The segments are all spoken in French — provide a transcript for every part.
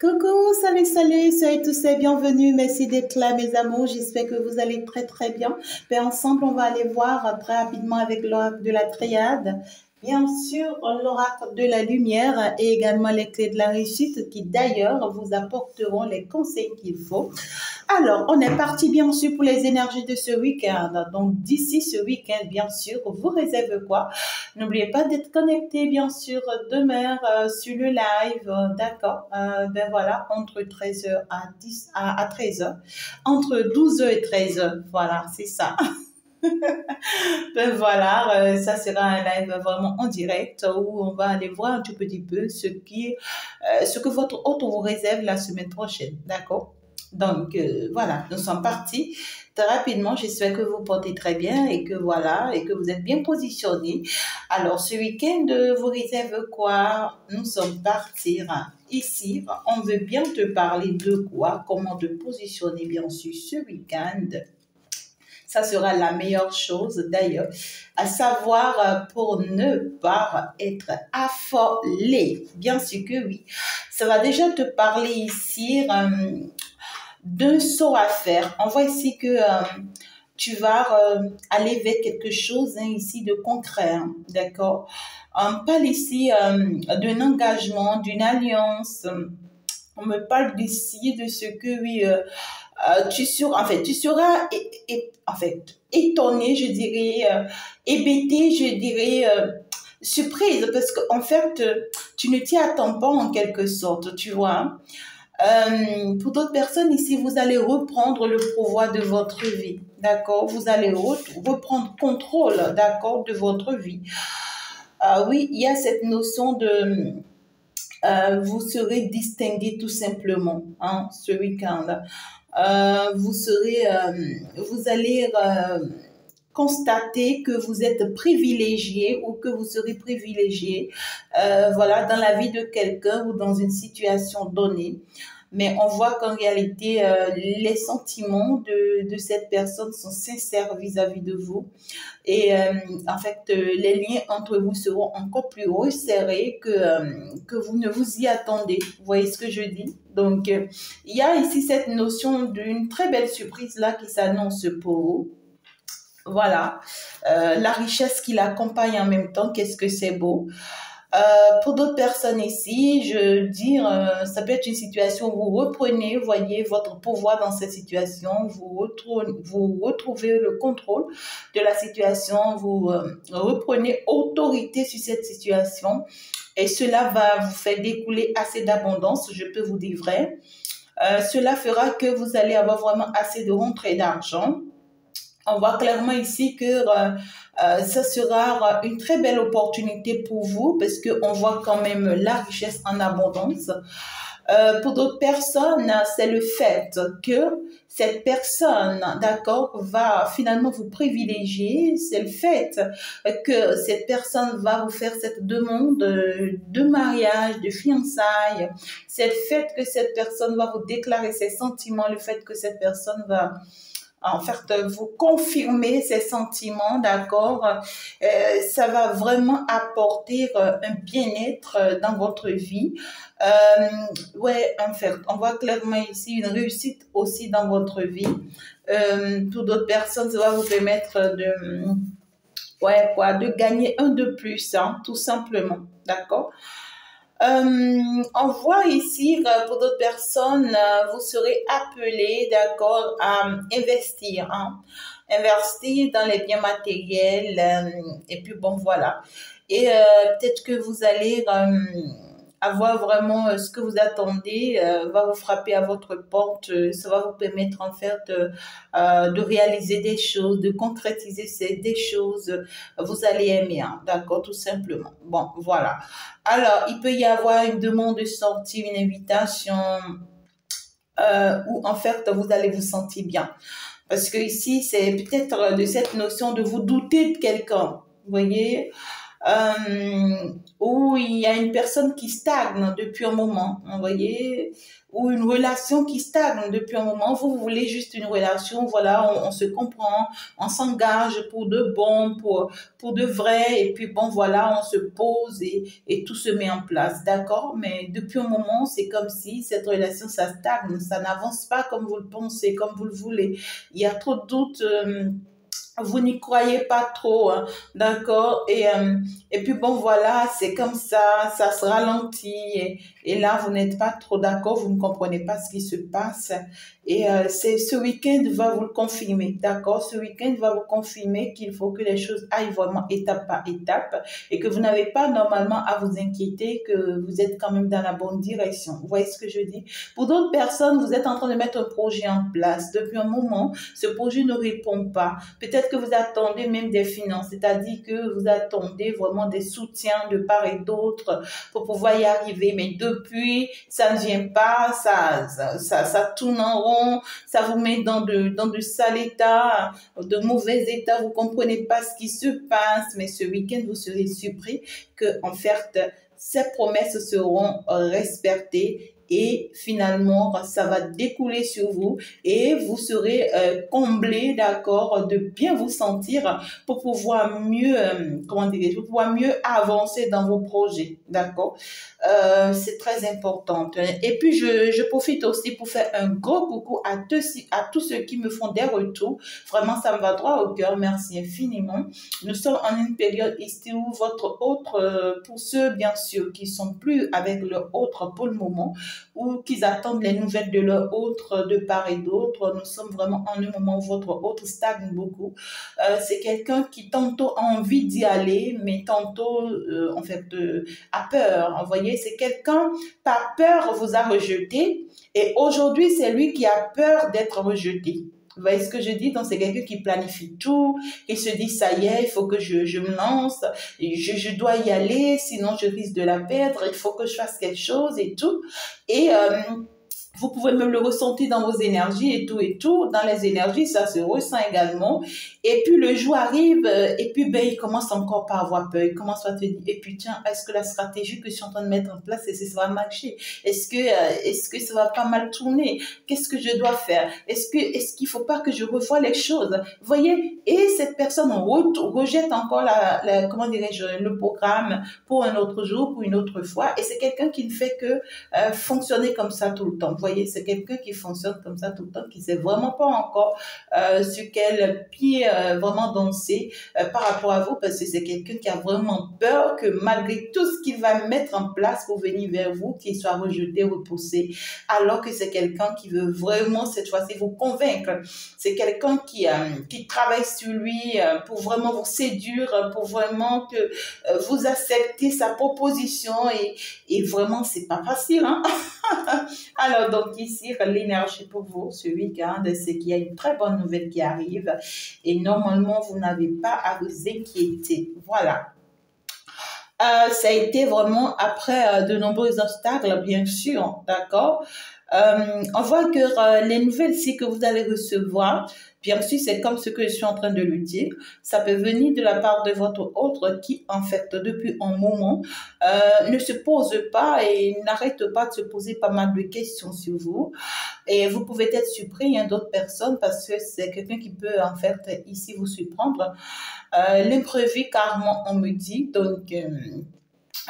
Coucou, salut, salut, soyez tous et bienvenus. Merci d'être là, mes amours. J'espère que vous allez très, très bien. Ben, ensemble, on va aller voir très rapidement avec l'oracle de la triade. Bien sûr, l'oracle de la lumière et également les clés de la réussite qui d'ailleurs vous apporteront les conseils qu'il faut. Alors, on est parti bien sûr pour les énergies de ce week-end. Donc, d'ici ce week-end, bien sûr, vous réservez quoi? N'oubliez pas d'être connecté, bien sûr, demain sur le live, d'accord? Ben voilà, entre 13h à 13h, entre 12h et 13h, voilà, c'est ça. Ben voilà, ça sera un live vraiment en direct où on va aller voir un tout petit peu ce que votre hôte vous réserve la semaine prochaine, d'accord? Donc voilà, nous sommes partis très rapidement. J'espère que vous portez très bien et que voilà, et que vous êtes bien positionnés. Alors ce week-end, vous réserve quoi? Nous sommes partis ici. On veut bien te parler de quoi? Comment te positionner bien sûr ce week-end. Ça sera la meilleure chose d'ailleurs, à savoir pour ne pas être affolé. Bien sûr que oui. Ça va déjà te parler ici d'un saut à faire. On voit ici que tu vas aller vers quelque chose ici de concret, hein, d'accord? On parle ici d'un engagement, d'une alliance. On me parle d'ici de ce que oui, tu seras en fait étonné, je dirais, hébété, je dirais, surprise, parce qu'en fait, tu ne t'y attends pas en quelque sorte, tu vois. Hein. Pour d'autres personnes ici, vous allez reprendre le pouvoir de votre vie, d'accord? Vous allez reprendre contrôle, d'accord, de votre vie. Oui, il y a cette notion de vous serez distingué tout simplement hein, ce week-end. Vous allez constater que vous êtes privilégié ou que vous serez privilégié, voilà, dans la vie de quelqu'un ou dans une situation donnée. Mais on voit qu'en réalité, les sentiments de cette personne sont sincères vis-à-vis de vous. Et en fait, les liens entre vous seront encore plus resserrés que vous ne vous y attendez. Vous voyez ce que je dis? Donc, il y a ici cette notion d'une très belle surprise là qui s'annonce pour vous. Voilà, la richesse qui l'accompagne en même temps, qu'est-ce que c'est beau. Pour d'autres personnes ici, je veux dire, ça peut être une situation où vous reprenez, voyez, votre pouvoir dans cette situation, vous retrouvez le contrôle de la situation, vous reprenez autorité sur cette situation et cela va vous faire découler assez d'abondance, je peux vous dire vrai. Cela fera que vous allez avoir vraiment assez de rentrées d'argent. On voit clairement ici que ça sera une très belle opportunité pour vous parce qu'on voit quand même la richesse en abondance. Pour d'autres personnes, c'est le fait que cette personne, d'accord, va finalement vous privilégier. C'est le fait que cette personne va vous faire cette demande de mariage, de fiançailles. C'est le fait que cette personne va vous déclarer ses sentiments. Le fait que cette personne va en fait, vous confirmer ces sentiments, d'accord? Ça va vraiment apporter un bien-être dans votre vie. Ouais, en fait, on voit clairement ici une réussite aussi dans votre vie. Pour d'autres personnes, ça va vous permettre de gagner un de plus, hein, tout simplement, d'accord? On voit ici que pour d'autres personnes, vous serez appelé, d'accord, à investir, hein, investir dans les biens matériels, et puis bon, voilà. Et peut-être que vous allez avoir vraiment ce que vous attendez, va vous frapper à votre porte, ça va vous permettre en fait de réaliser des choses, de concrétiser des choses, vous allez aimer, hein, d'accord, tout simplement. Bon, voilà. Alors, il peut y avoir une demande de sortie, une invitation, où en fait vous allez vous sentir bien. Parce que ici, c'est peut-être de cette notion de vous douter de quelqu'un, vous voyez. où il y a une personne qui stagne depuis un moment, vous voyez, ou une relation qui stagne depuis un moment. Vous voulez juste une relation, voilà, on se comprend, on s'engage pour de bon, pour de vrai, et puis bon, voilà, on se pose et tout se met en place, d'accord? Mais depuis un moment, c'est comme si cette relation, ça stagne, ça n'avance pas comme vous le pensez, comme vous le voulez. Il y a trop de doutes. Vous n'y croyez pas trop, hein, d'accord? Et puis bon, voilà, c'est comme ça se ralentit. Et là, vous n'êtes pas trop d'accord, vous ne comprenez pas ce qui se passe. Et c'est ce week-end va vous le confirmer, d'accord? Ce week-end va vous confirmer qu'il faut que les choses aillent vraiment étape par étape et que vous n'avez pas normalement à vous inquiéter, que vous êtes quand même dans la bonne direction. Vous voyez ce que je dis? Pour d'autres personnes, vous êtes en train de mettre un projet en place depuis un moment. Ce projet ne répond pas. Peut-être que vous attendez même des finances, c'est-à-dire que vous attendez vraiment des soutiens de part et d'autre pour pouvoir y arriver. Mais depuis, ça ne vient pas, ça tourne en rond, ça vous met dans de sales états, de mauvais états, vous comprenez pas ce qui se passe. Mais ce week-end, vous serez surpris que, en fait, ces promesses seront respectées et finalement, ça va découler sur vous et vous serez comblé, d'accord, de bien vous sentir pour pouvoir mieux, comment dirais-je, pour pouvoir mieux avancer dans vos projets, d'accord. C'est très important. Et puis, je profite aussi pour faire un gros coucou à tous ceux qui me font des retours. Vraiment, ça me va droit au cœur. Merci infiniment. Nous sommes en une période ici où votre autre, pour ceux, bien sûr, qui sont plus avec leur autre pour le moment, ou qu'ils attendent les nouvelles de leur autre de part et d'autre. Nous sommes vraiment en un moment où votre autre stagne beaucoup. C'est quelqu'un qui tantôt a envie d'y aller, mais tantôt, en fait, a peur. Vous voyez, c'est quelqu'un, par peur, vous a rejeté. Et aujourd'hui, c'est lui qui a peur d'être rejeté. Vous voyez ce que je dis? Donc, c'est quelqu'un qui planifie tout, qui se dit, ça y est, il faut que je me lance, je dois y aller, sinon je risque de la perdre, il faut que je fasse quelque chose et tout. Et vous pouvez même le ressentir dans vos énergies et tout. Dans les énergies, ça se ressent également. Et puis, le jour arrive, et puis, ben, il commence encore par avoir peur. Il commence à te dire, et puis, tiens, est-ce que la stratégie que je suis en train de mettre en place, est-ce que ça va marcher? Est-ce que ça va pas mal tourner? Qu'est-ce que je dois faire? Est-ce qu'il faut pas que je revoie les choses? Vous voyez? Et cette personne rejette encore comment dirais-je, le programme pour un autre jour, pour une autre fois. Et c'est quelqu'un qui ne fait que fonctionner comme ça tout le temps. Vous voyez, c'est quelqu'un qui fonctionne comme ça tout le temps, qui ne sait vraiment pas encore sur quel pied vraiment danser par rapport à vous, parce que c'est quelqu'un qui a vraiment peur que malgré tout ce qu'il va mettre en place pour venir vers vous, qu'il soit rejeté, repoussé, alors que c'est quelqu'un qui veut vraiment cette fois-ci vous convaincre. C'est quelqu'un qui travaille sur lui pour vraiment vous séduire, pour vraiment que vous acceptez sa proposition et vraiment, c'est pas facile, hein? Alors, donc ici, l'énergie pour vous ce week-end, c'est qu'il y a une très bonne nouvelle qui arrive et normalement, vous n'avez pas à vous inquiéter. Voilà. Ça a été vraiment après de nombreux obstacles, bien sûr, d'accord? On voit que les nouvelles ici que vous allez recevoir, bien sûr, c'est comme ce que je suis en train de lui dire. Ça peut venir de la part de votre autre qui, en fait, depuis un moment, ne se pose pas et n'arrête pas de se poser pas mal de questions sur vous. Et vous pouvez être surpris, il y a d'autres personnes, parce que c'est quelqu'un qui peut, en fait, ici vous surprendre. L'imprévu, carrément, on me dit. Donc,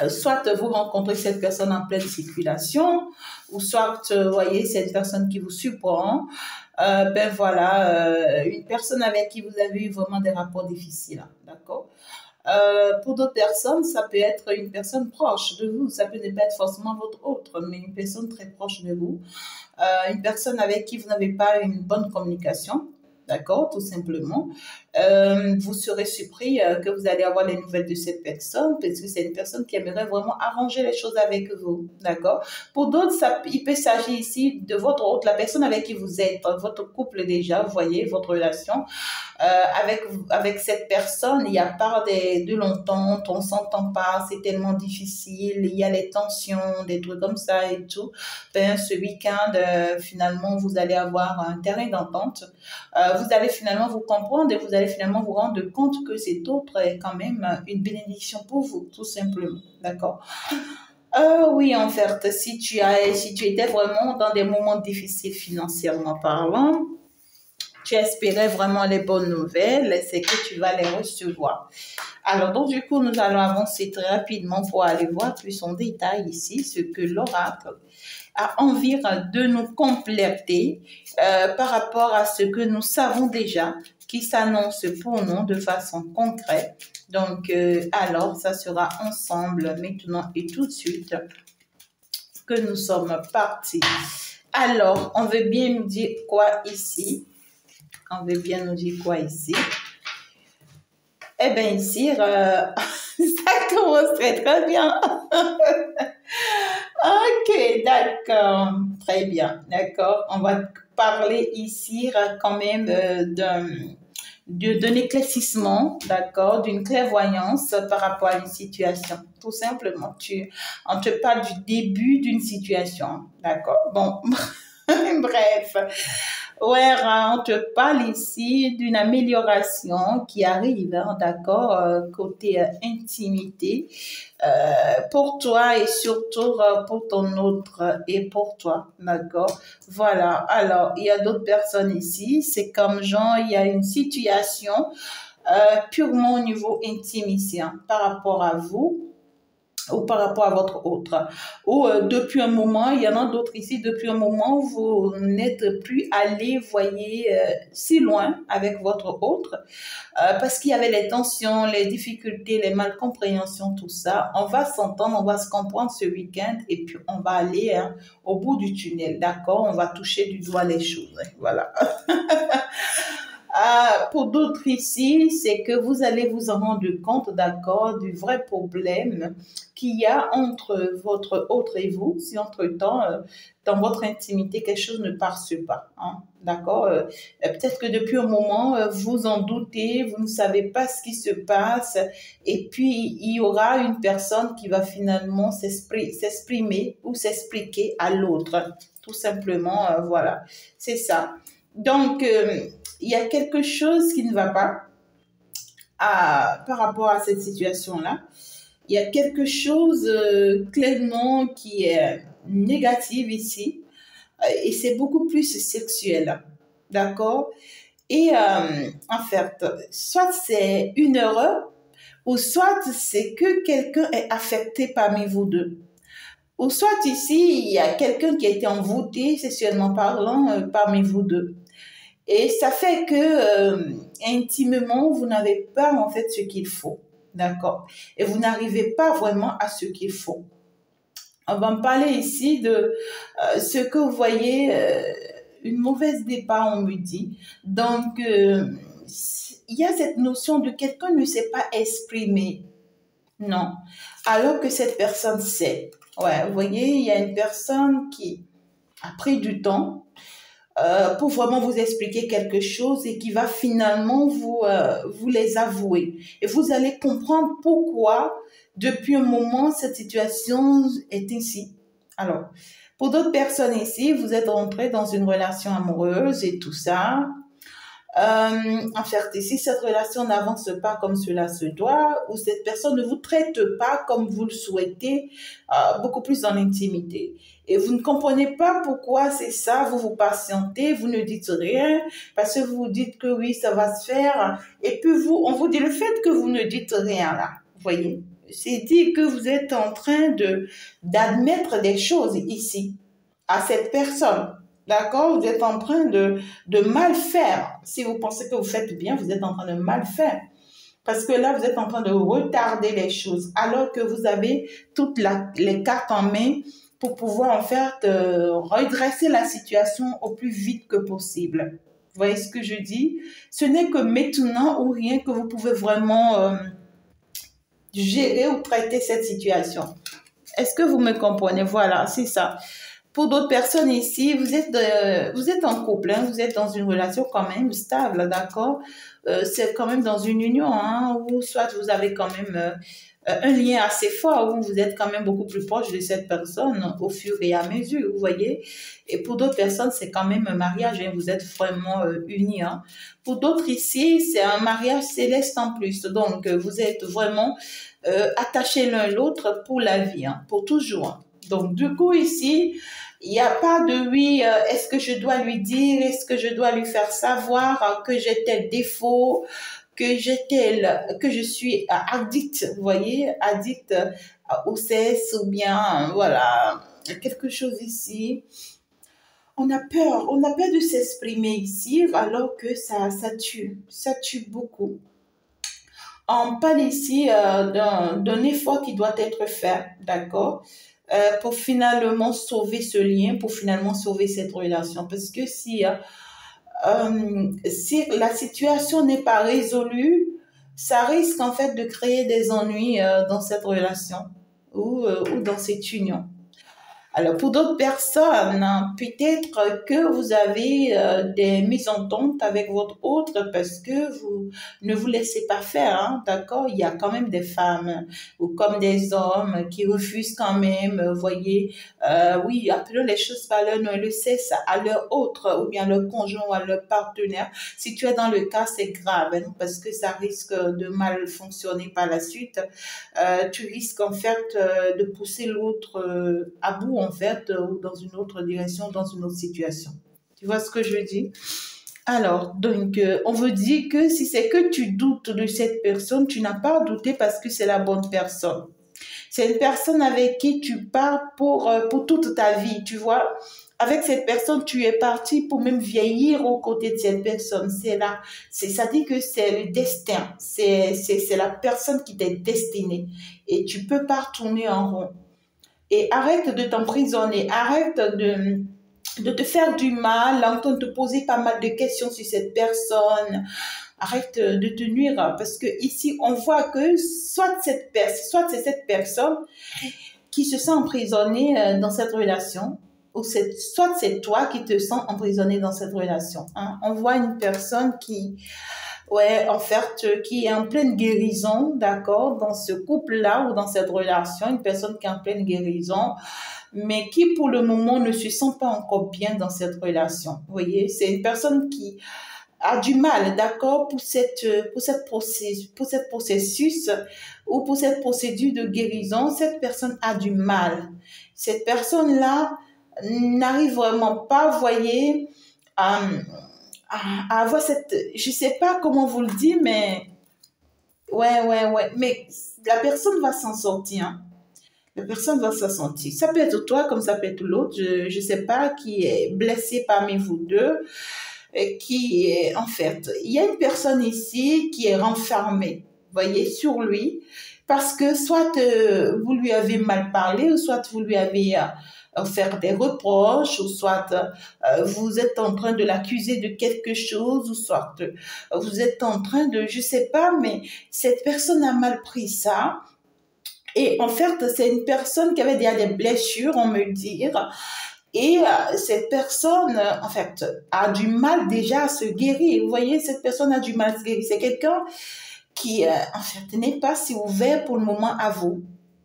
soit vous rencontrez cette personne en pleine circulation, ou soit, vous voyez, c'est une personne qui vous surprend. Ben voilà, une personne avec qui vous avez eu vraiment des rapports difficiles, hein, d'accord? Pour d'autres personnes, ça peut être une personne proche de vous. Ça peut ne pas être forcément votre autre, mais une personne très proche de vous. Une personne avec qui vous n'avez pas une bonne communication. D'accord, tout simplement. Vous serez surpris que vous allez avoir les nouvelles de cette personne parce que c'est une personne qui aimerait vraiment arranger les choses avec vous. D'accord. Pour d'autres, il peut s'agir ici de votre autre, la personne avec qui vous êtes, votre couple déjà, vous voyez, votre relation. Avec cette personne, il y a pas de longtemps, on ne s'entend pas, c'est tellement difficile, il y a les tensions, des trucs comme ça et tout. Ben, ce week-end, finalement, vous allez avoir un terrain d'entente. Vous allez finalement vous comprendre et vous allez allez finalement vous rendre compte que cet autre est quand même une bénédiction pour vous, tout simplement. D'accord? Oui, en fait, si tu étais vraiment dans des moments difficiles financièrement parlant, tu espérais vraiment les bonnes nouvelles, c'est que tu vas les recevoir. Alors, donc, du coup, nous allons avancer très rapidement pour aller voir plus en détail ici ce que l'oracle a envie de nous compléter par rapport à ce que nous savons déjà qui s'annonce pour nous de façon concrète. Donc, alors, ça sera ensemble maintenant et tout de suite que nous sommes partis. Alors, on veut bien nous dire quoi ici? On veut bien nous dire quoi ici? Eh bien, ici, ça commence très, très bien. Ok, d'accord. Très bien, d'accord. On va parler ici quand même d'un éclaircissement, d'accord, d'une clairvoyance par rapport à une situation. Tout simplement, on te parle du début d'une situation, d'accord? Bon, bref. Ouais, on te parle ici d'une amélioration qui arrive, hein, d'accord, côté intimité, pour toi et surtout pour ton autre et pour toi, d'accord? Voilà, alors, il y a d'autres personnes ici, c'est comme genre, il y a une situation purement au niveau intime ici, hein, par rapport à vous ou par rapport à votre autre. Ou depuis un moment, il y en a d'autres ici, depuis un moment, vous n'êtes plus allé, voyez, si loin avec votre autre, parce qu'il y avait les tensions, les difficultés, les malcompréhensions, tout ça. On va s'entendre, on va se comprendre ce week-end et puis on va aller hein, au bout du tunnel, d'accord? On va toucher du doigt les choses, hein, voilà. Pour d'autres ici, c'est que vous allez vous en rendre compte, d'accord, du vrai problème qu'il y a entre votre autre et vous, si entre-temps, dans votre intimité, quelque chose ne passe pas, hein, d'accord. Peut-être que depuis un moment, vous en doutez, vous ne savez pas ce qui se passe, et puis il y aura une personne qui va finalement s'exprimer ou s'expliquer à l'autre, tout simplement, voilà, c'est ça. Donc, il y a quelque chose qui ne va pas par rapport à cette situation-là. Il y a quelque chose clairement qui est négatif ici et c'est beaucoup plus sexuel. D'accord? Et en fait, soit c'est une erreur ou soit c'est que quelqu'un est affecté parmi vous deux. Ou soit ici, il y a quelqu'un qui a été envoûté, sexuellement parlant, parmi vous deux. Et ça fait que intimement, vous n'avez pas en fait ce qu'il faut, d'accord? Et vous n'arrivez pas vraiment à ce qu'il faut. On va me parler ici de ce que vous voyez, une mauvaise départ, on me dit. Donc, il y a cette notion de quelqu'un ne sait pas exprimer, non, alors que cette personne sait. Ouais, vous voyez, il y a une personne qui a pris du temps pour vraiment vous expliquer quelque chose et qui va finalement vous les avouer. Et vous allez comprendre pourquoi, depuis un moment, cette situation est ainsi. Alors, pour d'autres personnes ici, vous êtes rentré dans une relation amoureuse et tout ça. En fait, si cette relation n'avance pas comme cela se doit, ou cette personne ne vous traite pas comme vous le souhaitez, beaucoup plus dans l'intimité, et vous ne comprenez pas pourquoi c'est ça, vous vous patientez, vous ne dites rien, parce que vous vous dites que oui, ça va se faire, et puis on vous dit le fait que vous ne dites rien là, vous voyez, c'est dit que vous êtes en train d'admettre des choses ici, à cette personne. D'accord? Vous êtes en train de mal faire. Si vous pensez que vous faites bien, vous êtes en train de mal faire. Parce que là, vous êtes en train de retarder les choses, alors que vous avez toutes les cartes en main pour pouvoir en fait redresser la situation au plus vite que possible. Vous voyez ce que je dis? Ce n'est que maintenant ou rien que vous pouvez vraiment gérer ou traiter cette situation. Est-ce que vous me comprenez? Voilà, c'est ça. Pour d'autres personnes ici, vous êtes en couple, hein, vous êtes dans une relation quand même stable, d'accord? C'est quand même dans une union, hein, ou soit vous avez quand même un lien assez fort où vous êtes quand même beaucoup plus proche de cette personne au fur et à mesure, vous voyez. Et pour d'autres personnes, c'est quand même un mariage, hein, vous êtes vraiment unis. Hein. Pour d'autres ici, c'est un mariage céleste en plus. Donc, vous êtes vraiment attachés l'un l'autre pour la vie, hein, pour toujours. Donc, du coup, ici, il n'y a pas de oui, est-ce que je dois lui dire, est-ce que je dois lui faire savoir que j'ai tel défaut, que je suis addict, vous voyez, addict au sexe ou bien, voilà, quelque chose ici. On a peur de s'exprimer ici alors que ça tue beaucoup. On parle ici d'un effort qui doit être fait, d'accord, pour finalement sauver ce lien, pour finalement sauver cette relation. Parce que si la situation n'est pas résolue, ça risque en fait de créer des ennuis dans cette relation ou dans cette union. Alors, pour d'autres personnes, hein, peut-être que vous avez des mésententes avec votre autre parce que vous ne vous laissez pas faire, hein, d'accord? Il y a quand même des femmes ou comme des hommes qui refusent quand même, voyez, oui, appelons les choses par leur nom, le cesse à leur autre ou bien leur conjoint ou à leur partenaire. Si tu es dans le cas, c'est grave, hein, parce que ça risque de mal fonctionner par la suite. Tu risques en fait de pousser l'autre à bout en fait ou dans une autre direction, dans une autre situation. Tu vois ce que je veux dire? Alors, donc, on veut dire que si c'est que tu doutes de cette personne, tu n'as pas à douter parce que c'est la bonne personne. C'est une personne avec qui tu pars pour toute ta vie, tu vois. Avec cette personne, tu es parti pour même vieillir aux côtés de cette personne. C'est là, ça dit que c'est le destin. C'est la personne qui t'est destinée. Et tu peux pas tourner en rond. Et arrête de t'emprisonner. Arrête de te faire du mal, en train de te poser pas mal de questions sur cette personne. Arrête de te nuire parce que ici on voit que soit c'est cette personne qui se sent emprisonnée dans cette relation ou soit c'est toi qui te sens emprisonné dans cette relation. Hein. On voit une personne ouais, en fait, qui est en pleine guérison, d'accord, dans ce couple-là ou dans cette relation, une personne qui est en pleine guérison, mais qui pour le moment ne se sent pas encore bien dans cette relation. Vous voyez, c'est une personne qui a du mal, d'accord, pour cette processus ou pour cette procédure de guérison, cette personne a du mal. Cette personne-là n'arrive vraiment pas, vous voyez, à avoir cette, je sais pas comment vous le dire, mais ouais, mais la personne va s'en sortir. Hein. La personne va s'en sortir. Ça peut être toi comme ça peut être l'autre. Je sais pas qui est blessé parmi vous deux. Qui est, en fait, il y a une personne ici qui est renfermée, voyez, sur lui, parce que soit vous lui avez mal parlé, ou soit vous lui avez fait des reproches, ou soit vous êtes en train de l'accuser de quelque chose, ou soit vous êtes en train de, je sais pas, mais cette personne a mal pris ça. Et en fait, c'est une personne qui avait déjà des blessures, on me dit. Et cette personne, en fait, a du mal déjà à se guérir. Vous voyez, cette personne a du mal à se guérir. C'est quelqu'un qui, en fait, n'est pas si ouvert pour le moment à vous.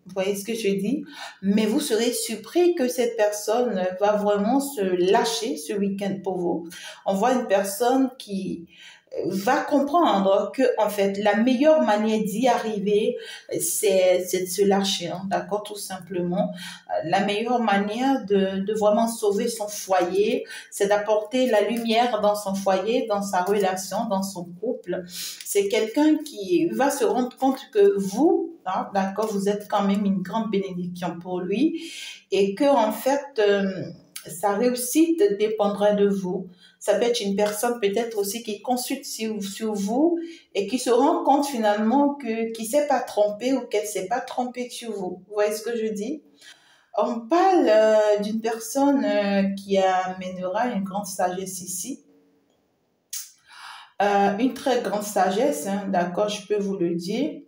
Vous voyez ce que je dis? Mais vous serez surpris que cette personne va vraiment se lâcher ce week-end pour vous. On voit une personne qui va comprendre que en fait la meilleure manière d'y arriver c'est de se lâcher, hein, d'accord, tout simplement. La meilleure manière de vraiment sauver son foyer, c'est d'apporter la lumière dans son foyer, dans sa relation, dans son couple. C'est quelqu'un qui va se rendre compte que vous, hein, d'accord, vous êtes quand même une grande bénédiction pour lui et que en fait sa réussite dépendrait de vous. Ça peut être une personne peut-être aussi qui consulte sur vous et qui se rend compte finalement qu'il ne s'est pas trompé ou qu'elle ne s'est pas trompée sur vous. Vous voyez ce que je dis? On parle d'une personne qui amènera une grande sagesse ici. Une très grande sagesse, hein, d'accord, je peux vous le dire.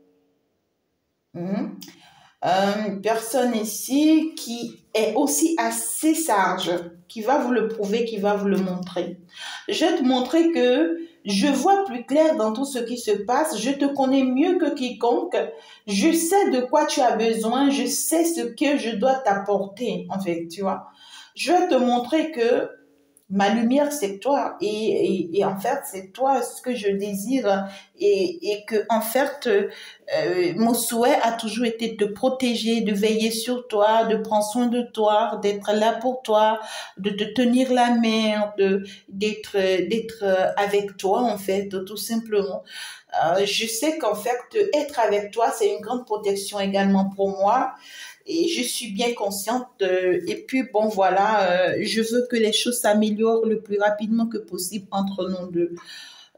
Une personne ici qui est aussi assez sage, qui va vous le prouver, qui va vous le montrer. Je vais te montrer que je vois plus clair dans tout ce qui se passe. Je te connais mieux que quiconque. Je sais de quoi tu as besoin. Je sais ce que je dois t'apporter, en fait, tu vois. Je vais te montrer que ma lumière, c'est toi. Et en fait, c'est toi ce que je désire. Et que, en fait, mon souhait a toujours été de te protéger, de veiller sur toi, de prendre soin de toi, d'être là pour toi, de te tenir la main, d'être avec toi, en fait, tout simplement. Je sais qu'en fait, être avec toi, c'est une grande protection également pour moi. Et je suis bien consciente. Et puis, bon, voilà, je veux que les choses s'améliorent le plus rapidement que possible entre nous deux.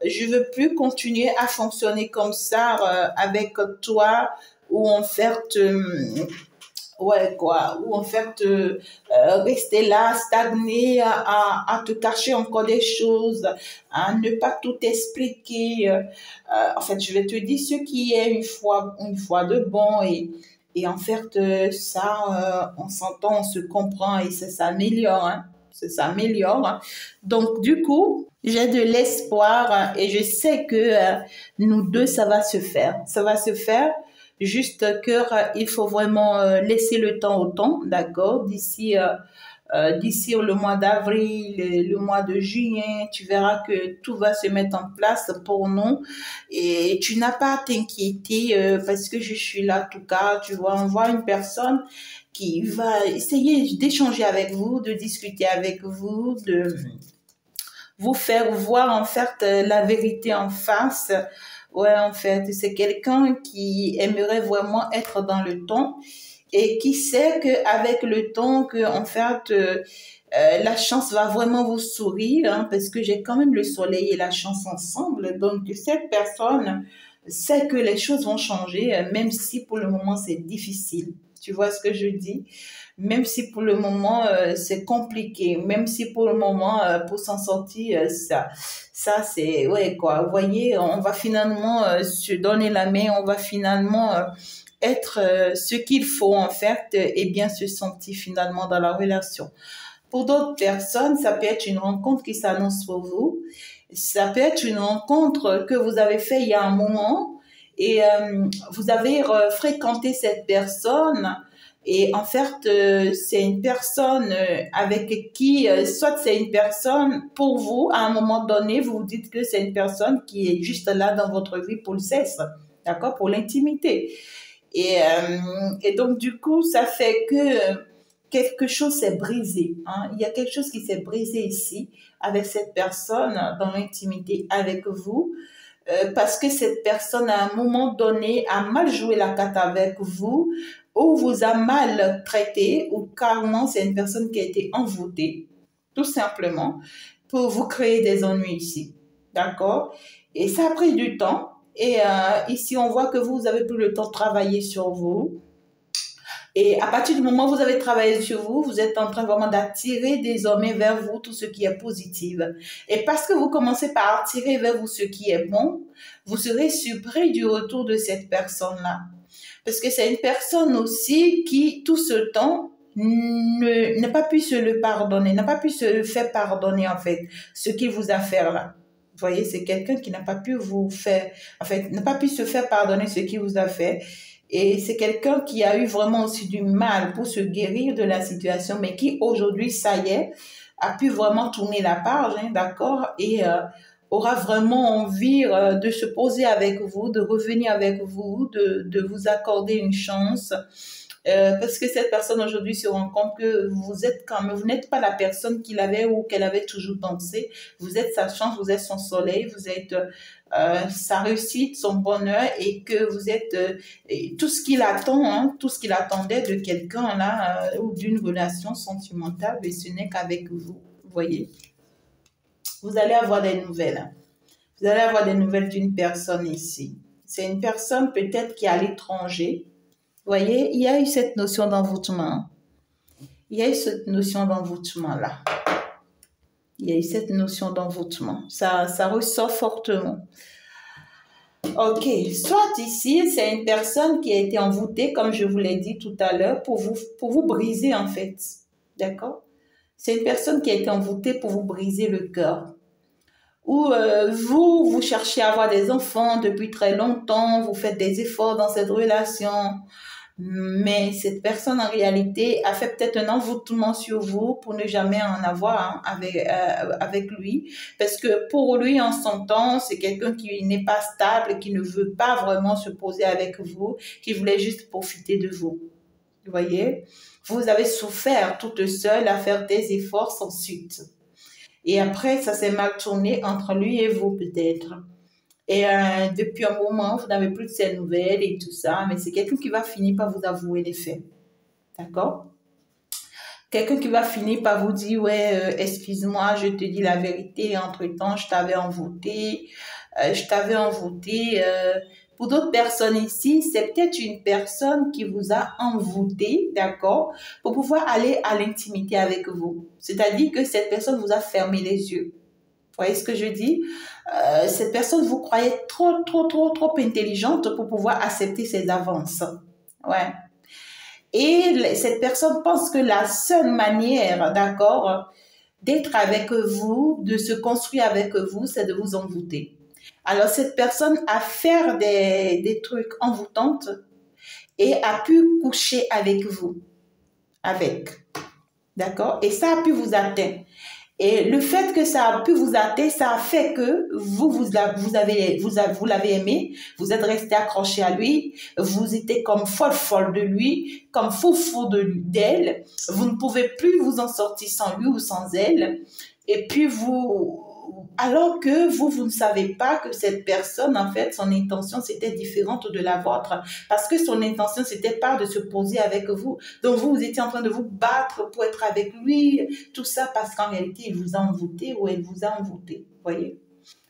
Je veux plus continuer à fonctionner comme ça avec toi, où en fait, ouais, quoi, où en fait, rester là, stagner, à te cacher encore des choses, à ne pas tout expliquer. En fait, je vais te dire ce qui est une fois de bon et en fait, ça, on s'entend, on se comprend et ça s'améliore, hein. Ça s'améliore, hein. Donc, du coup, j'ai de l'espoir et je sais que nous deux, ça va se faire. Ça va se faire. Juste que il faut vraiment laisser le temps au temps, d'accord? D'ici le mois d'avril, le mois de juillet, tu verras que tout va se mettre en place pour nous et tu n'as pas à t'inquiéter parce que je suis là en tout cas. Tu vois, on voit une personne qui va essayer d'échanger avec vous, de discuter avec vous, de vous faire voir en fait la vérité en face. Ouais, en fait, c'est quelqu'un qui aimerait vraiment être dans le temps et qui sait qu'avec le temps, que en fait, la chance va vraiment vous sourire, hein, parce que j'ai quand même le soleil et la chance ensemble. Donc, cette personne sait que les choses vont changer, même si pour le moment c'est difficile. Tu vois ce que je dis? Même si pour le moment c'est compliqué, même si pour le moment pour s'en sortir ça c'est ouais quoi. Vous voyez, on va finalement se donner la main, on va finalement être ce qu'il faut en fait et bien se sentir finalement dans la relation. Pour d'autres personnes, ça peut être une rencontre qui s'annonce pour vous. Ça peut être une rencontre que vous avez fait il y a un moment et vous avez fréquenté cette personne et en fait, c'est une personne avec qui, soit c'est une personne pour vous, à un moment donné, vous vous dites que c'est une personne qui est juste là dans votre vie pour le sexe, d'accord, pour l'intimité. Et donc, du coup, ça fait que quelque chose s'est brisé, hein. Il y a quelque chose qui s'est brisé ici avec cette personne dans l'intimité avec vous parce que cette personne, à un moment donné, a mal joué la carte avec vous ou vous a mal traité ou carrément, c'est une personne qui a été envoûtée, tout simplement, pour vous créer des ennuis ici. D'accord? Et ça a pris du temps. Et ici, on voit que vous avez plus le temps de travailler sur vous. Et à partir du moment où vous avez travaillé sur vous, vous êtes en train vraiment d'attirer désormais vers vous tout ce qui est positif. Et parce que vous commencez par attirer vers vous ce qui est bon, vous serez surpris du retour de cette personne-là. Parce que c'est une personne aussi qui, tout ce temps, n'a pas pu se le pardonner, n'a pas pu se le faire pardonner en fait, ce qu'il vous a fait là. Vous voyez, c'est quelqu'un qui n'a pas pu vous faire, en fait, n'a pas pu se faire pardonner ce qu'il vous a fait. Et c'est quelqu'un qui a eu vraiment aussi du mal pour se guérir de la situation, mais qui aujourd'hui, ça y est, a pu vraiment tourner la page, hein, d'accord, et aura vraiment envie de se poser avec vous, de revenir avec vous, de vous accorder une chance. Parce que cette personne aujourd'hui se rend compte que vous êtes quand même, vous n'êtes pas la personne qu'il avait ou qu'elle avait toujours pensé. Vous êtes sa chance, vous êtes son soleil, vous êtes sa réussite, son bonheur et que vous êtes tout ce qu'il attend, hein, tout ce qu'il attendait de quelqu'un là ou d'une relation sentimentale, mais ce n'est qu'avec vous. Vous voyez, vous allez avoir des nouvelles. Hein. Vous allez avoir des nouvelles d'une personne ici. C'est une personne peut-être qui est à l'étranger. Vous voyez, il y a eu cette notion d'envoûtement. Il y a eu cette notion d'envoûtement-là. Il y a eu cette notion d'envoûtement. Ça ressort fortement. Ok, soit ici, c'est une personne qui a été envoûtée, comme je vous l'ai dit tout à l'heure, pour vous briser en fait. D'accord? C'est une personne qui a été envoûtée pour vous briser le cœur. ou vous cherchez à avoir des enfants depuis très longtemps, vous faites des efforts dans cette relation, mais cette personne en réalité a fait peut-être un envoûtement sur vous pour ne jamais en avoir avec lui, parce que pour lui en son temps, c'est quelqu'un qui n'est pas stable, qui ne veut pas vraiment se poser avec vous, qui voulait juste profiter de vous. Vous voyez, vous avez souffert toute seule à faire des efforts sans suite. Et après, ça s'est mal tourné entre lui et vous peut-être. Et depuis un moment, vous n'avez plus de ses nouvelles et tout ça, mais c'est quelqu'un qui va finir par vous avouer les faits. D'accord? Quelqu'un qui va finir par vous dire, ouais, excuse-moi, je te dis la vérité, entre-temps, je t'avais envoûté, pour d'autres personnes ici, c'est peut-être une personne qui vous a envoûté, d'accord, pour pouvoir aller à l'intimité avec vous. C'est-à-dire que cette personne vous a fermé les yeux. Vous voyez ce que je dis? Cette personne, vous croyez trop intelligente pour pouvoir accepter ses avances. Ouais. Et cette personne pense que la seule manière, d'accord, d'être avec vous, de se construire avec vous, c'est de vous envoûter. Alors, cette personne a fait des trucs envoûtantes et a pu coucher avec vous. D'accord? Et ça a pu vous atteindre. Et le fait que ça a pu vous atteindre, ça a fait que vous l'avez aimé, vous êtes resté accroché à lui, vous étiez comme folle de lui, comme fou d'elle, vous ne pouvez plus vous en sortir sans lui ou sans elle, et puis alors que vous ne savez pas que cette personne, en fait, son intention, c'était différente de la vôtre. Parce que son intention, c'était pas de se poser avec vous. Donc, vous étiez en train de vous battre pour être avec lui. Tout ça parce qu'en réalité, il vous a envoûté ou elle vous a envoûté. Voyez?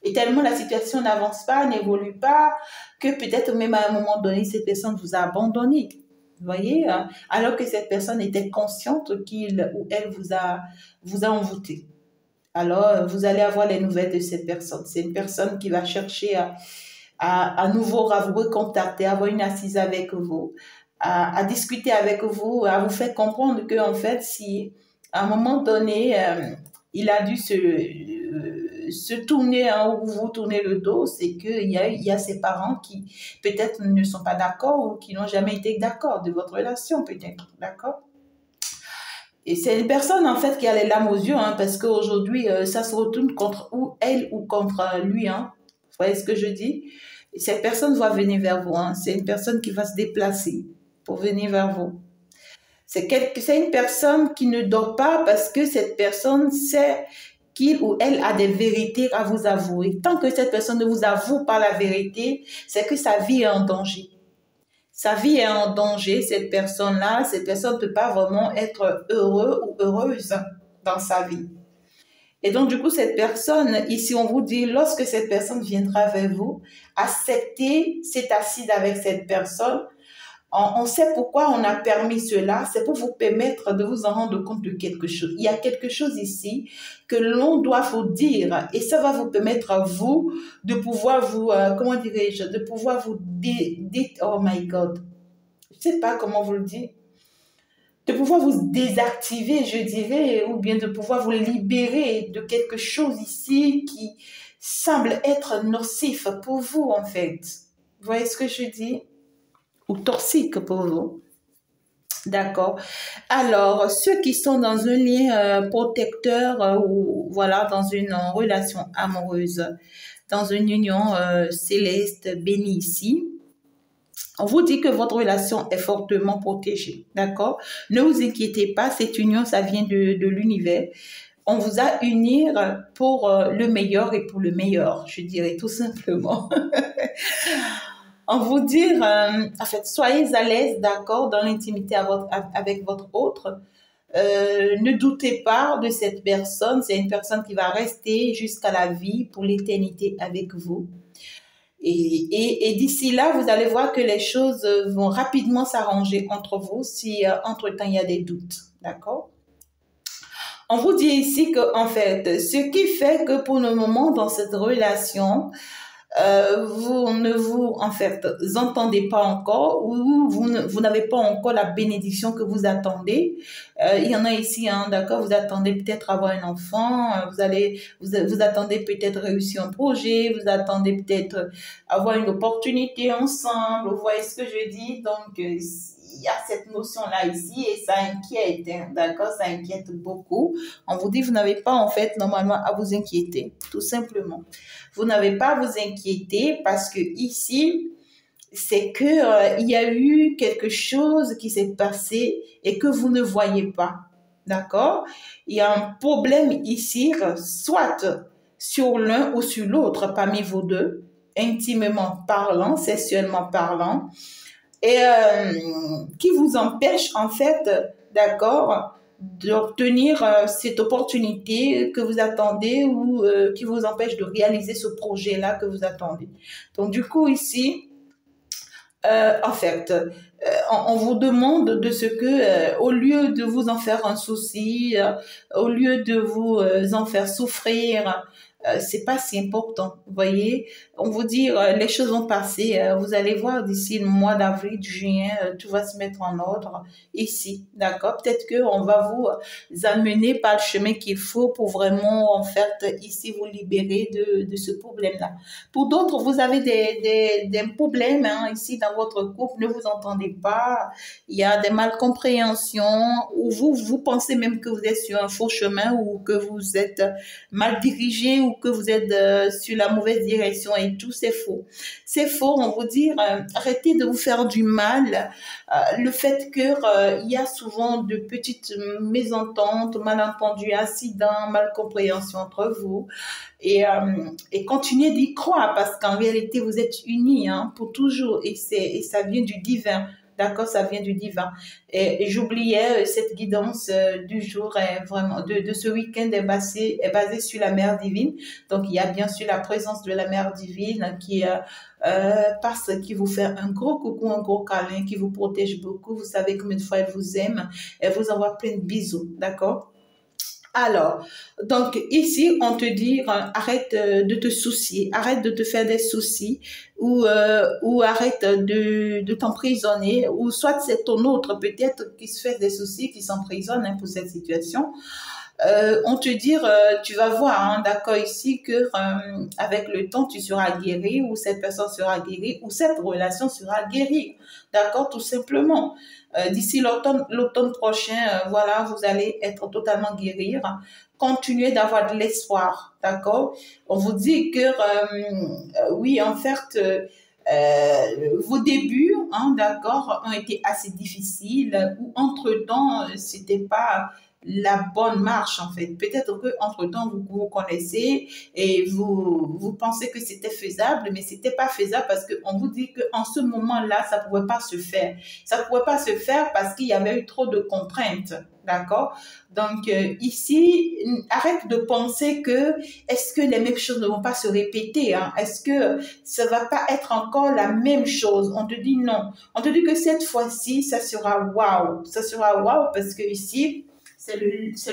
Et tellement la situation n'avance pas, n'évolue pas, que peut-être même à un moment donné, cette personne vous a abandonné. Vous voyez? Alors que cette personne était consciente qu'il ou elle vous a envoûté. Alors, vous allez avoir les nouvelles de cette personne. C'est une personne qui va chercher à nouveau vous recontacter, à avoir une assise avec vous, à discuter avec vous, à vous faire comprendre que, en fait, si à un moment donné, il a dû se tourner ou vous tourner le dos, c'est qu'il y a ses parents qui peut-être ne sont pas d'accord ou qui n'ont jamais été d'accord de votre relation, peut-être. D'accord? Et c'est une personne, en fait, qui a les larmes aux yeux, hein, parce qu'aujourd'hui, ça se retourne contre elle ou contre lui. Hein. Vous voyez ce que je dis? Et cette personne va venir vers vous. Hein. C'est une personne qui va se déplacer pour venir vers vous. C'est une personne qui ne dort pas parce que cette personne sait qu'il ou elle a des vérités à vous avouer. Tant que cette personne ne vous avoue pas la vérité, c'est que sa vie est en danger. Sa vie est en danger, cette personne ne peut pas vraiment être heureux ou heureuse dans sa vie. Et donc, du coup, cette personne, ici, on vous dit, lorsque cette personne viendra vers vous, acceptez, c'est assise avec cette personne. On sait pourquoi on a permis cela, c'est pour vous permettre de vous en rendre compte de quelque chose. Il y a quelque chose ici que l'on doit vous dire et ça va vous permettre à vous de pouvoir vous, comment dirais-je, de pouvoir vous oh my God, je ne sais pas comment vous le dire, de pouvoir vous désactiver, je dirais, ou bien de pouvoir vous libérer de quelque chose ici qui semble être nocif pour vous en fait. Vous voyez ce que je dis? Ou toxique pour vous. D'accord. Alors, ceux qui sont dans un lien protecteur ou voilà, dans une relation amoureuse, dans une union céleste bénie ici, on vous dit que votre relation est fortement protégée. D'accord. Ne vous inquiétez pas, cette union, ça vient de l'univers. On vous a unis pour le meilleur et pour le meilleur, je dirais tout simplement. On vous dit, en fait, soyez à l'aise, d'accord, dans l'intimité avec votre autre. Ne doutez pas de cette personne. C'est une personne qui va rester jusqu'à la vie, pour l'éternité avec vous. Et d'ici là, vous allez voir que les choses vont rapidement s'arranger entre vous si entre-temps il y a des doutes, d'accord? On vous dit ici que, en fait, ce qui fait que pour le moment dans cette relation, vous ne vous, en fait, entendez pas encore ou vous n'avez pas encore la bénédiction que vous attendez. Il y en a ici, hein, d'accord, vous attendez peut-être avoir un enfant, vous attendez peut-être réussir un projet, vous attendez peut-être avoir une opportunité ensemble, vous voyez ce que je dis? Donc, il y a cette notion-là ici et ça inquiète, hein, d'accord, ça inquiète beaucoup. On vous dit, vous n'avez pas, en fait, normalement à vous inquiéter, tout simplement. Vous n'avez pas à vous inquiéter parce que ici, c'est que il y a eu quelque chose qui s'est passé et que vous ne voyez pas. D'accord? Il y a un problème ici, soit sur l'un ou sur l'autre parmi vous deux, intimement parlant, sexuellement parlant, et qui vous empêche en fait, d'accord, d'obtenir cette opportunité que vous attendez ou qui vous empêche de réaliser ce projet-là que vous attendez. Donc du coup ici, en fait, on vous demande de ce que, au lieu de vous en faire un souci, au lieu de vous en faire souffrir, c'est pas si important. Vous voyez, on vous dit les choses vont passer. Vous allez voir d'ici le mois d'avril, juin, tout va se mettre en ordre ici, d'accord. Peut-être que on va vous amener par le chemin qu'il faut pour vraiment en fait ici vous libérer de ce problème-là. Pour d'autres, vous avez des problèmes hein, ici dans votre couple, ne vous entendez pas, il y a des malcompréhensions, ou vous pensez même que vous êtes sur un faux chemin ou que vous êtes mal dirigé ou que vous êtes sur la mauvaise direction et tout, c'est faux. C'est faux, on vous dit, arrêtez de vous faire du mal. Le fait que il y a souvent de petites mésententes, malentendus, accidents, malcompréhensions entre vous, et continuez d'y croire parce qu'en réalité, vous êtes unis hein, pour toujours et ça vient du divin. D'accord, ça vient du divin. Et j'oubliais cette guidance du jour, vraiment, de ce week-end est basée sur la mère divine. Donc, il y a bien sûr la présence de la mère divine qui passe, qui vous fait un gros coucou, un gros câlin, qui vous protège beaucoup. Vous savez combien de fois elle vous aime. Elle vous envoie plein de bisous. D'accord? Alors, donc ici, on te dit, arrête de te soucier, arrête de te faire des soucis ou arrête de t'emprisonner ou soit c'est ton autre peut-être qui se fait des soucis, qui s'emprisonne hein, pour cette situation. On te dit, tu vas voir, hein, d'accord, ici, que avec le temps, tu seras guéri ou cette personne sera guérie ou cette relation sera guérie. D'accord, tout simplement. D'ici l'automne prochain, voilà, vous allez être totalement guérir. Continuez d'avoir de l'espoir, d'accord? On vous dit que, oui, en fait, vos débuts, hein, d'accord, ont été assez difficiles ou entre-temps, c'était pas la bonne marche en fait. Peut-être que entre temps vous vous connaissez et vous pensez que c'était faisable, mais c'était pas faisable parce que on vous dit que en ce moment-là ça pouvait pas se faire. Ça pouvait pas se faire parce qu'il y avait eu trop de contraintes. D'accord? Donc ici, arrête de penser que est-ce que les mêmes choses ne vont pas se répéter, hein? Est-ce que ça va pas être encore la même chose? On te dit non. On te dit que cette fois-ci, ça sera waouh. Ça sera waouh parce que ici, c'est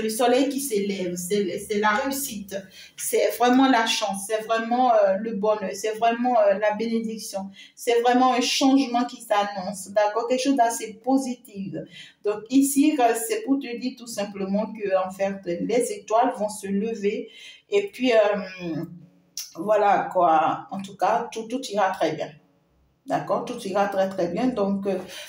le soleil qui s'élève, c'est la réussite, c'est vraiment la chance, c'est vraiment le bonheur, c'est vraiment la bénédiction, c'est vraiment un changement qui s'annonce, d'accord, quelque chose d'assez positif. Donc ici, c'est pour te dire tout simplement que en fait, les étoiles vont se lever et puis voilà quoi, en tout cas, tout ira très bien. D'accord, tout ira très très bien. Donc,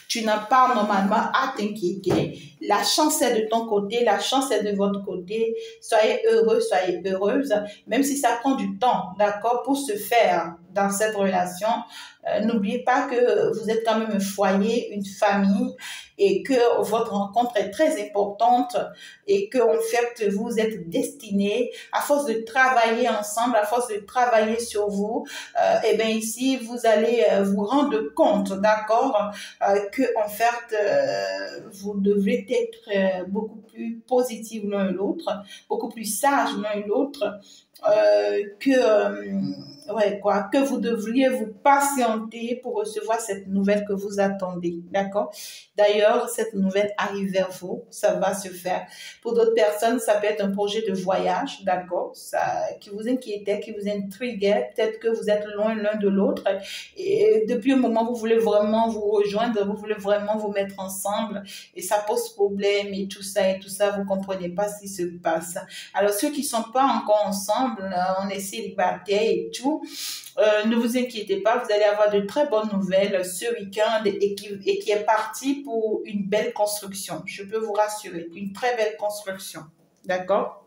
tu n'as pas normalement à t'inquiéter. La chance est de ton côté, la chance est de votre côté. Soyez heureux, soyez heureuse, même si ça prend du temps, d'accord, pour se faire dans cette relation. N'oubliez pas que vous êtes quand même un foyer, une famille et que votre rencontre est très importante et que en fait vous êtes destinés à force de travailler ensemble, à force de travailler sur vous, et bien ici vous allez vous rendre compte, d'accord, que en fait vous devez peut-être beaucoup plus positifs l'un et l'autre, beaucoup plus sages l'un et l'autre, que vous devriez vous patienter pour recevoir cette nouvelle que vous attendez, d'accord? D'ailleurs, cette nouvelle arrive vers vous, ça va se faire. Pour d'autres personnes, ça peut être un projet de voyage, d'accord? Ça, qui vous inquiétait, qui vous intriguait, peut-être que vous êtes loin l'un de l'autre et depuis un moment, vous voulez vraiment vous rejoindre, vous voulez vraiment vous mettre ensemble et ça pose problème et tout ça, vous comprenez pas ce qui se passe. Alors, ceux qui sont pas encore ensemble, on est célibataires et tout, ne vous inquiétez pas, vous allez avoir de très bonnes nouvelles ce week-end et qui est parti pour une belle construction. Je peux vous rassurer, une très belle construction. D'accord?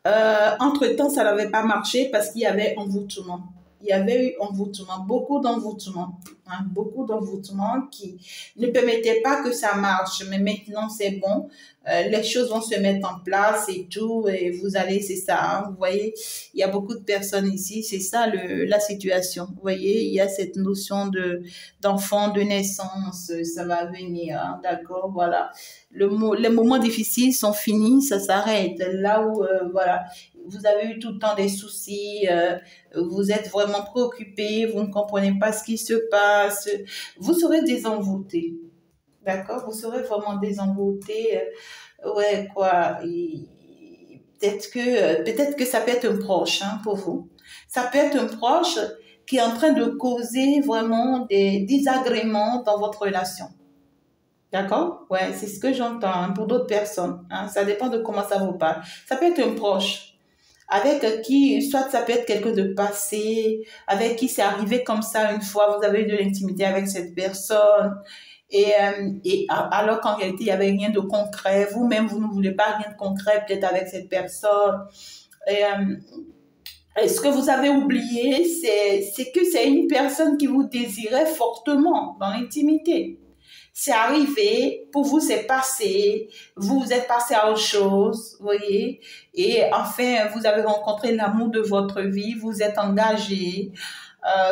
Entre-temps, ça n'avait pas marché parce qu'il y avait envoûtement. Il y avait eu envoûtement, beaucoup d'envoûtement, hein, beaucoup d'envoûtement qui ne permettaient pas que ça marche. Mais maintenant, c'est bon. Les choses vont se mettre en place et tout. Et vous allez, c'est ça. Hein, vous voyez, il y a beaucoup de personnes ici. C'est ça la situation. Vous voyez, il y a cette notion d'enfant, de naissance. Ça va venir. Hein, d'accord, voilà. Les moments difficiles sont finis. Ça s'arrête. Là où, voilà, vous avez eu tout le temps des soucis. Vous êtes vraiment préoccupé, vous ne comprenez pas ce qui se passe, vous serez désenvoûté, d'accord? Vous serez vraiment désenvoûté, ouais, quoi. Peut-être que ça peut être un proche, hein, pour vous. Ça peut être un proche qui est en train de causer vraiment des désagréments dans votre relation. D'accord? Ouais, c'est ce que j'entends, hein, pour d'autres personnes. Hein, ça dépend de comment ça vous parle. Ça peut être un proche avec qui, soit ça peut être quelqu'un de passé, avec qui c'est arrivé comme ça une fois, vous avez eu de l'intimité avec cette personne, alors qu'en réalité, il n'y avait rien de concret, vous-même, vous ne voulez pas rien de concret peut-être avec cette personne. Et ce que vous avez oublié, c'est que c'est une personne qui vous désirait fortement dans l'intimité. C'est arrivé, pour vous c'est passé, vous êtes passé à autre chose, vous voyez, et enfin vous avez rencontré l'amour de votre vie, vous êtes engagé,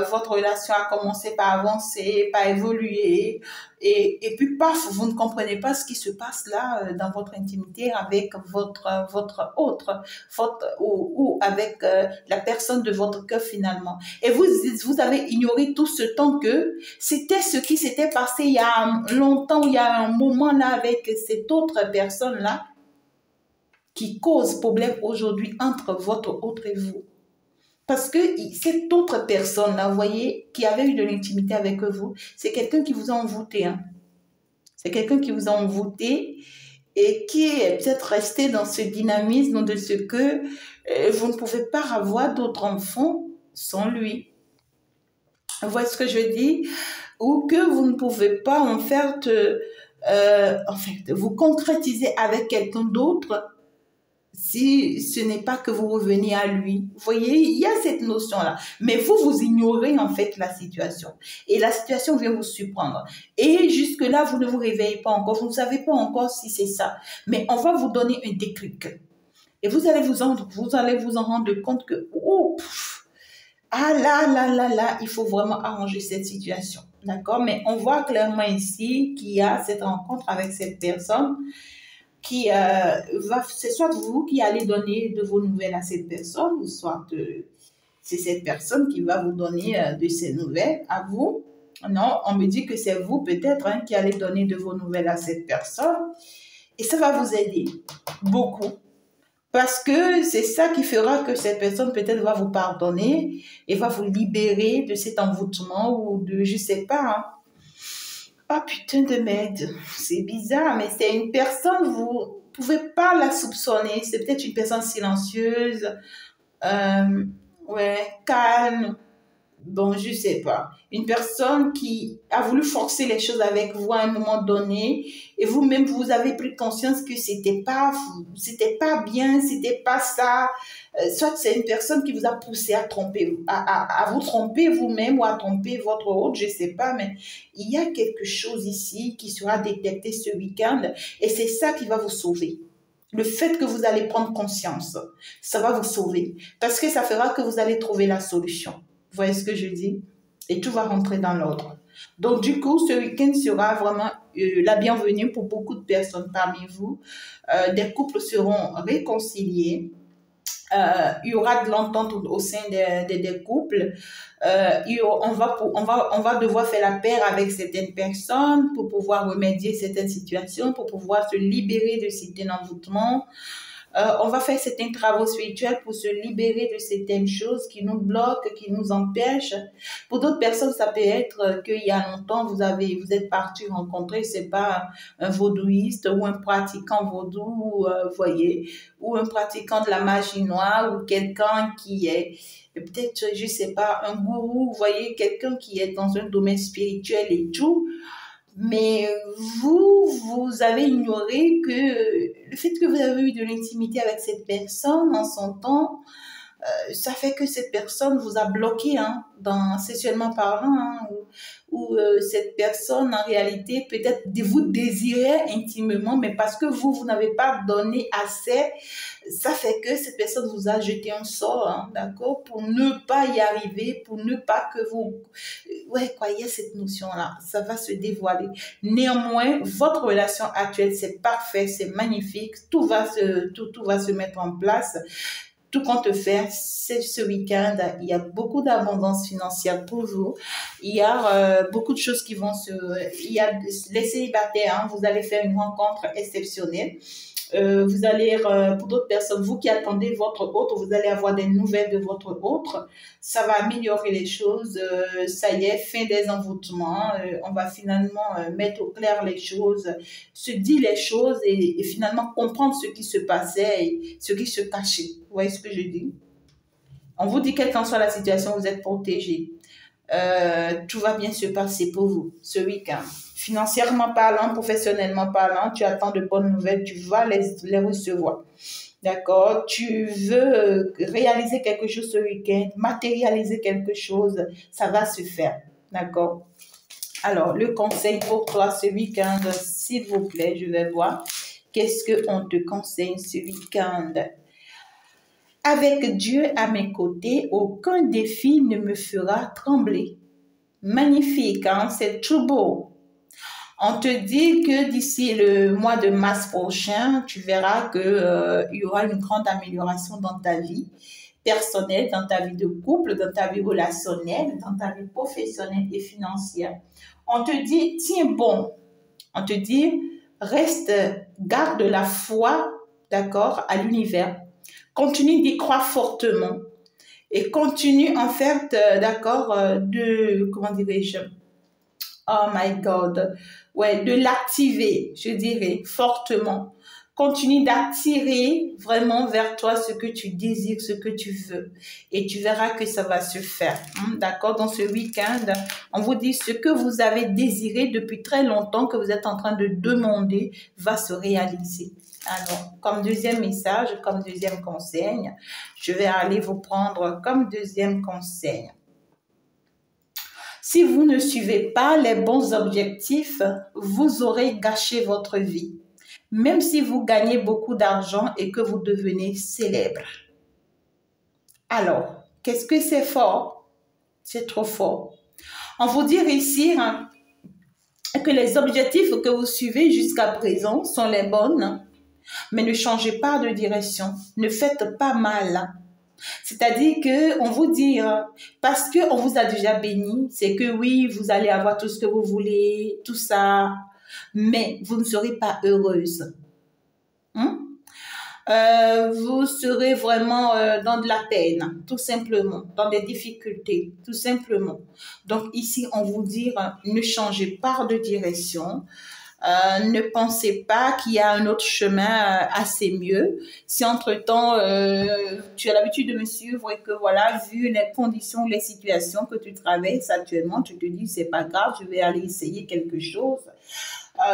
votre relation a commencé par avancer, par évoluer, et puis paf, vous ne comprenez pas ce qui se passe là dans votre intimité avec votre autre, ou avec la personne de votre cœur finalement. Et vous avez ignoré tout ce temps que c'était ce qui s'était passé il y a longtemps, il y a un moment là avec cette autre personne là qui cause problème aujourd'hui entre votre autre et vous. Parce que cette autre personne-là, vous voyez, qui avait eu de l'intimité avec vous, c'est quelqu'un qui vous a envoûté. Hein. C'est quelqu'un qui vous a envoûté et qui est peut-être resté dans ce dynamisme de ce que vous ne pouvez pas avoir d'autres enfants sans lui. Vous voyez ce que je dis? Ou que vous ne pouvez pas en fait vous concrétiser avec quelqu'un d'autre si ce n'est pas que vous reveniez à lui. Vous voyez, il y a cette notion-là. Mais vous ignorez en fait la situation. Et la situation vient vous surprendre. Et jusque-là, vous ne vous réveillez pas encore. Vous ne savez pas encore si c'est ça. Mais on va vous donner un déclic. Et vous allez vous en rendre compte que, il faut vraiment arranger cette situation. D'accord? Mais on voit clairement ici qu'il y a cette rencontre avec cette personne qui c'est soit vous qui allez donner de vos nouvelles à cette personne, ou soit c'est cette personne qui va vous donner de ses nouvelles à vous. Non, on me dit que c'est vous peut-être hein, qui allez donner de vos nouvelles à cette personne. Et ça va vous aider beaucoup. Parce que c'est ça qui fera que cette personne peut-être va vous pardonner et va vous libérer de cet envoûtement ou de, je sais pas, hein. Ah putain de merde, c'est bizarre, mais c'est une personne, vous pouvez pas la soupçonner. C'est peut-être une personne silencieuse, calme. Bon, je sais pas. Une personne qui a voulu forcer les choses avec vous à un moment donné et vous-même, vous avez pris conscience que c'était pas bien, c'était pas ça. Soit c'est une personne qui vous a poussé à tromper, à vous tromper vous-même ou à tromper votre hôte, je sais pas, mais il y a quelque chose ici qui sera détecté ce week-end et c'est ça qui va vous sauver. Le fait que vous allez prendre conscience, ça va vous sauver parce que ça fera que vous allez trouver la solution. Vous voyez ce que je dis? Et tout va rentrer dans l'ordre. Donc, du coup, ce week-end sera vraiment la bienvenue pour beaucoup de personnes parmi vous. Des couples seront réconciliés. Il y aura de l'entente au sein des couples. On va devoir faire la paire avec certaines personnes pour pouvoir remédier certaines situations, pour pouvoir se libérer de certains envoûtements. On va faire certains travaux spirituels pour se libérer de certaines choses qui nous bloquent, qui nous empêchent. Pour d'autres personnes, ça peut être qu'il y a longtemps, vous êtes parti rencontrer, c'est pas un vaudouiste ou un pratiquant vaudou, voyez, ou un pratiquant de la magie noire ou quelqu'un qui est peut-être, je sais pas, un gourou, vous voyez, quelqu'un qui est dans un domaine spirituel et tout. Mais vous avez ignoré que le fait que vous avez eu de l'intimité avec cette personne en son temps, ça fait que cette personne vous a bloqué, hein, sexuellement parlant, hein, ou cette personne, en réalité, peut-être vous désirait intimement, mais parce que vous n'avez pas donné assez, ça fait que cette personne vous a jeté un sort, hein, d'accord, pour ne pas y arriver, pour ne pas que vous... Ouais, quoi, il y a cette notion-là, ça va se dévoiler. Néanmoins, votre relation actuelle, c'est parfait, c'est magnifique, tout va se mettre en place. Tout compte faire, c'est ce week-end, il y a beaucoup d'abondance financière pour vous. Il y a beaucoup de choses qui vont Il y a les célibataires, hein, vous allez faire une rencontre exceptionnelle. Vous allez, pour d'autres personnes, vous qui attendez votre autre, vous allez avoir des nouvelles de votre autre. Ça va améliorer les choses. Ça y est, fin des envoûtements. On va finalement mettre au clair les choses, se dire les choses et finalement comprendre ce qui se passait et ce qui se cachait. Vous voyez ce que je dis? On vous dit quelle qu'en soit la situation, vous êtes protégé. Tout va bien se passer pour vous ce week-end. Financièrement parlant, professionnellement parlant, tu attends de bonnes nouvelles, tu vas les recevoir. D'accord? Tu veux réaliser quelque chose ce week-end, matérialiser quelque chose, ça va se faire. D'accord? Alors, le conseil pour toi ce week-end, s'il vous plaît, je vais voir. Qu'est-ce qu'on te conseille ce week-end? Avec Dieu à mes côtés, aucun défi ne me fera trembler. Magnifique, hein? C'est tout beau. On te dit que d'ici le mois de mars prochain, tu verras que il y aura une grande amélioration dans ta vie personnelle, dans ta vie de couple, dans ta vie relationnelle, dans ta vie professionnelle et financière. On te dit, tiens bon. On te dit, reste, garde la foi, d'accord, à l'univers. Continue d'y croire fortement et continue en fait, d'accord, comment dirais-je, oh my God, ouais, de l'activer, je dirais, fortement. Continue d'attirer vraiment vers toi ce que tu désires, ce que tu veux. Et tu verras que ça va se faire. D'accord? Dans ce week-end, on vous dit ce que vous avez désiré depuis très longtemps, que vous êtes en train de demander, va se réaliser. Alors, comme deuxième message, comme deuxième conseil, je vais aller vous prendre comme deuxième conseil. Si vous ne suivez pas les bons objectifs, vous aurez gâché votre vie, même si vous gagnez beaucoup d'argent et que vous devenez célèbre. Alors, qu'est-ce que c'est fort? C'est trop fort. On vous dit ici que les objectifs que vous suivez jusqu'à présent sont les bonnes, mais ne changez pas de direction, ne faites pas mal. C'est-à-dire qu'on vous dit, parce qu'on vous a déjà béni, c'est que oui, vous allez avoir tout ce que vous voulez, tout ça, mais vous ne serez pas heureuse. Vous serez vraiment dans de la peine, tout simplement, dans des difficultés, tout simplement. Donc ici, on vous dit, ne changez pas de direction. Ne pensez pas qu'il y a un autre chemin assez mieux. Si entre-temps, tu as l'habitude de me suivre et que voilà, vu les conditions, les situations que tu traverses actuellement, tu te dis, c'est pas grave, je vais aller essayer quelque chose.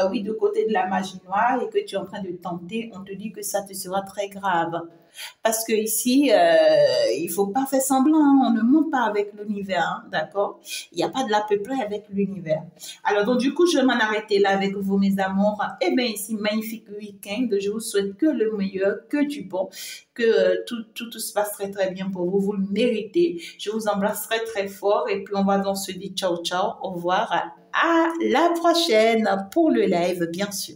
Oui, de côté de la magie noire et que tu es en train de tenter, on te dit que ça te sera très grave. Parce que ici, il faut pas faire semblant, hein, on ne ment pas avec l'univers, hein, d'accord? Il n'y a pas de l'à peu près avec l'univers. Alors, donc, du coup, je vais m'en arrêter là avec vous, mes amours. Eh bien, ici, magnifique week-end. Je vous souhaite que le meilleur, que du bon, que tout se passe très, très bien pour vous. Vous le méritez. Je vous embrasse très, très fort. Et puis, on va donc se dire ciao, ciao, au revoir. À la prochaine pour le live, bien sûr.